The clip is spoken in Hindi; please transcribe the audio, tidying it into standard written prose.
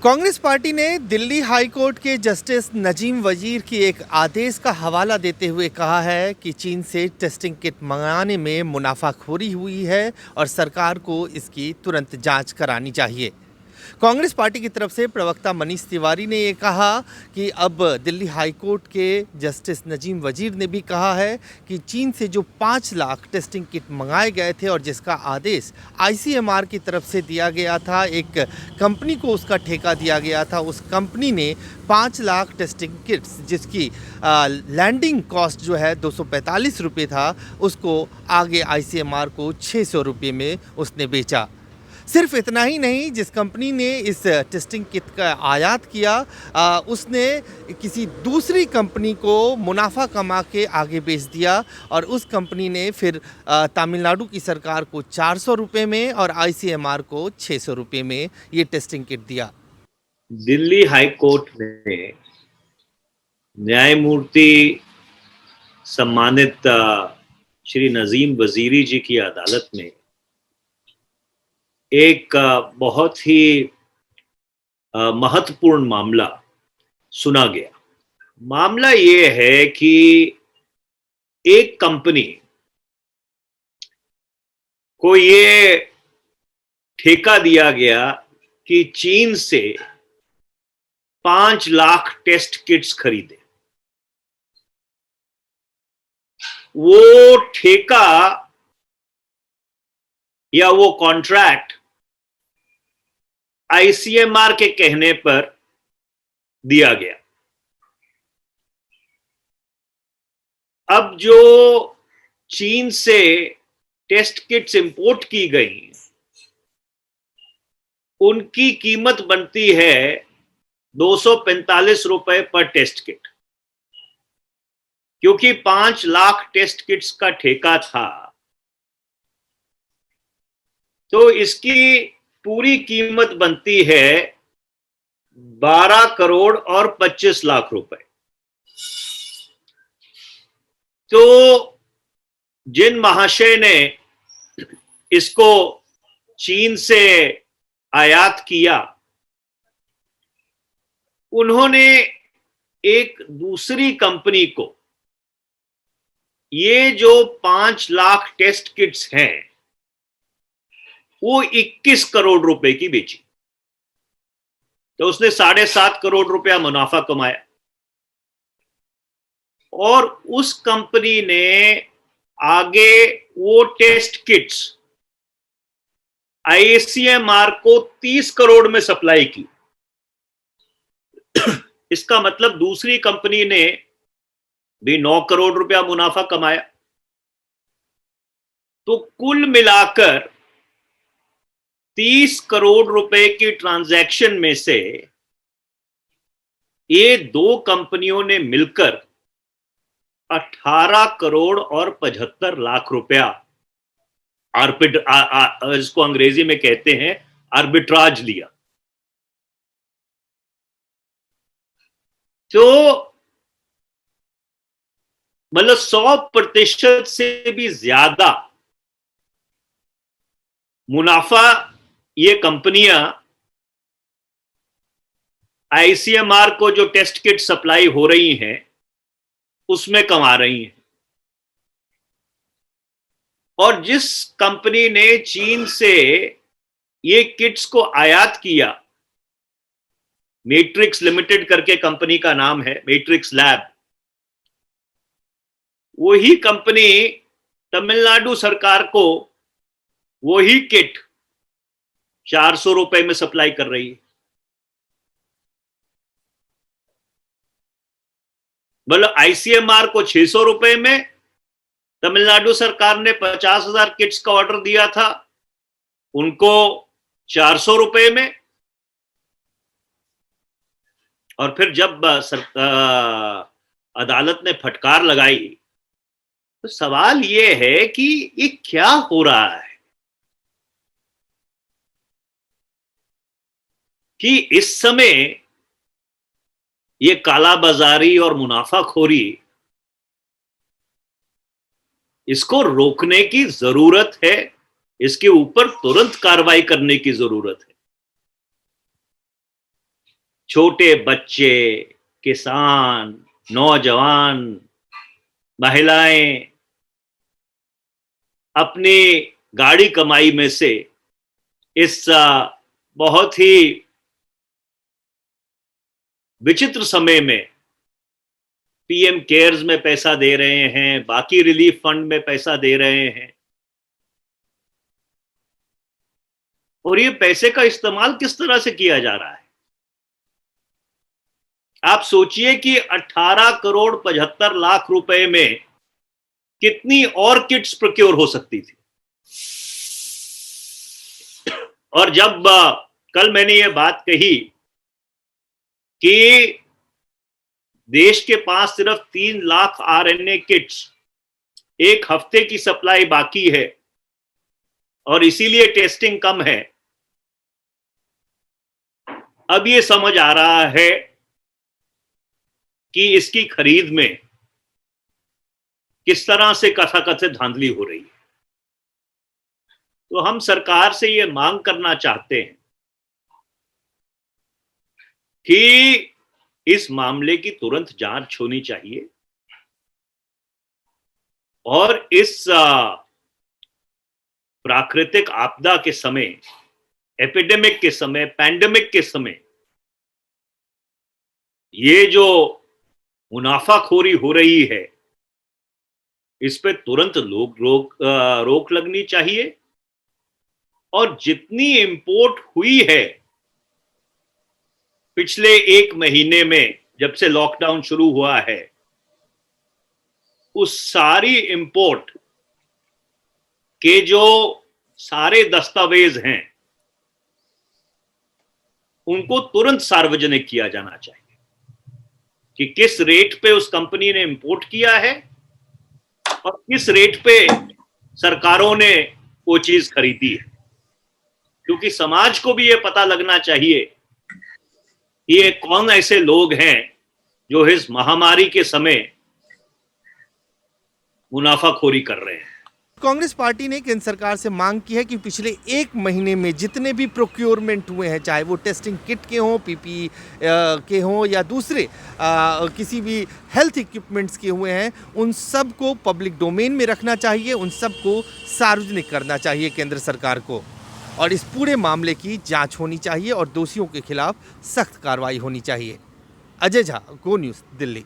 कांग्रेस पार्टी ने दिल्ली हाई कोर्ट के जस्टिस नजीम वजीर की एक आदेश का हवाला देते हुए कहा है कि चीन से टेस्टिंग किट मंगाने में मुनाफाखोरी हुई है और सरकार को इसकी तुरंत जांच करानी चाहिए। कांग्रेस पार्टी की तरफ से प्रवक्ता मनीष तिवारी ने ये कहा कि अब दिल्ली हाई कोर्ट के जस्टिस नजीम वजीर ने भी कहा है कि चीन से जो 5 लाख टेस्टिंग किट मंगाए गए थे और जिसका आदेश आईसीएमआर की तरफ से दिया गया था, एक कंपनी को उसका ठेका दिया गया था, उस कंपनी ने 5 लाख टेस्टिंग किट्स जिसकी लैंडिंग कॉस्ट जो है 245 रुपये था, उसको आगे आईसीएमआर को 600 रुपये में उसने बेचा। सिर्फ इतना ही नहीं, जिस कंपनी ने इस टेस्टिंग किट का आयात किया उसने किसी दूसरी कंपनी को मुनाफा कमा के आगे बेच दिया और उस कंपनी ने फिर तमिलनाडु की सरकार को 400 रुपये में और आईसीएमआर को 600 रुपये में ये टेस्टिंग किट दिया। दिल्ली हाई कोर्ट में न्यायमूर्ति सम्मानित श्री नजीम वजीरी जी की अदालत में एक बहुत ही महत्वपूर्ण मामला सुना गया। मामला ये है कि एक कंपनी को ये ठेका दिया गया कि चीन से 5 लाख टेस्ट किट्स खरीदे। वो ठेका या वो कॉन्ट्रैक्ट आईसीएमआर के कहने पर दिया गया। अब जो चीन से टेस्ट किट्स इंपोर्ट की गई, उनकी कीमत बनती है 245 रुपए पर टेस्ट किट। क्योंकि 5 लाख टेस्ट किट्स का ठेका था, तो इसकी पूरी कीमत बनती है 12 करोड़ और 25 लाख रुपए। तो जिन महाशय ने इसको चीन से आयात किया, उन्होंने एक दूसरी कंपनी को ये जो 5 लाख टेस्ट किट्स हैं वो 21 करोड़ रुपए की बेची। तो उसने 7.5 करोड़ रुपया मुनाफा कमाया और उस कंपनी ने आगे वो टेस्ट किट्स आईसीएमआर को 30 करोड़ में सप्लाई की। इसका मतलब दूसरी कंपनी ने भी 9 करोड़ रुपया मुनाफा कमाया। तो कुल मिलाकर 30 करोड़ रुपए की ट्रांजैक्शन में से ये दो कंपनियों ने मिलकर 18 करोड़ और 75 लाख रुपया इसको अंग्रेजी में कहते हैं आर्बिट्राज लिया। तो मतलब 100% से भी ज्यादा मुनाफा ये कंपनियां आईसीएमआर को जो टेस्ट किट सप्लाई हो रही हैं उसमें कमा रही हैं। और जिस कंपनी ने चीन से ये किट्स को आयात किया, मैट्रिक्स लिमिटेड करके कंपनी का नाम है, मैट्रिक्स लैब, वही कंपनी तमिलनाडु सरकार को वही किट 400 रुपए में सप्लाई कर रही है। मतलब आईसीएमआर को 600 रुपए में, तमिलनाडु सरकार ने 50,000 किट्स का ऑर्डर दिया था, उनको 400 रुपए में। और फिर जब अदालत ने फटकार लगाई तो सवाल ये है कि ये क्या हो रहा है कि इस समय ये कालाबाजारी और मुनाफाखोरी, इसको रोकने की जरूरत है, इसके ऊपर तुरंत कार्रवाई करने की जरूरत है। छोटे बच्चे, किसान, नौजवान, महिलाएं अपनी गाड़ी कमाई में से इस बहुत ही विचित्र समय में पीएम केयर्स में पैसा दे रहे हैं, बाकी रिलीफ फंड में पैसा दे रहे हैं। और ये पैसे का इस्तेमाल किस तरह से किया जा रहा है? आप सोचिए कि 18 करोड़ 75 लाख रुपए में कितनी और किट्स प्रोक्योर हो सकती थी। और जब कल मैंने ये बात कही कि देश के पास सिर्फ 3 लाख आरएनए किट्स, एक हफ्ते की सप्लाई बाकी है और इसीलिए टेस्टिंग कम है, अब ये समझ आ रहा है कि इसकी खरीद में किस तरह से कथाकथित धांधली हो रही है। तो हम सरकार से ये मांग करना चाहते हैं कि इस मामले की तुरंत जांच होनी चाहिए और इस प्राकृतिक आपदा के समय, एपिडेमिक के समय, पैंडेमिक के समय ये जो मुनाफाखोरी हो रही है, इस पे तुरंत रोक लगनी चाहिए। और जितनी इंपोर्ट हुई है पिछले 1 महीने में, जब से लॉकडाउन शुरू हुआ है, उस सारी इंपोर्ट के जो सारे दस्तावेज हैं उनको तुरंत सार्वजनिक किया जाना चाहिए कि किस रेट पे उस कंपनी ने इंपोर्ट किया है और किस रेट पे सरकारों ने वो चीज खरीदी है। क्योंकि समाज को भी ये पता लगना चाहिए कि ये कौन ऐसे लोग हैं जो इस महामारी के समय मुनाफाखोरी कर रहे हैं। कांग्रेस पार्टी ने केंद्र सरकार से मांग की है कि पिछले 1 महीने में जितने भी प्रोक्योरमेंट हुए हैं, चाहे वो टेस्टिंग किट के हों, पीपी के हों या दूसरे किसी भी हेल्थ इक्विपमेंट्स के हुए हैं, उन सब को पब्लिक डोमेन में रखना चाहिए, उन सब को सार्वजनिक करना चाहिए केंद्र सरकार को। और इस पूरे मामले की जांच होनी चाहिए और दोषियों के खिलाफ सख्त कार्रवाई होनी चाहिए। अजय झा, गो न्यूज़, दिल्ली।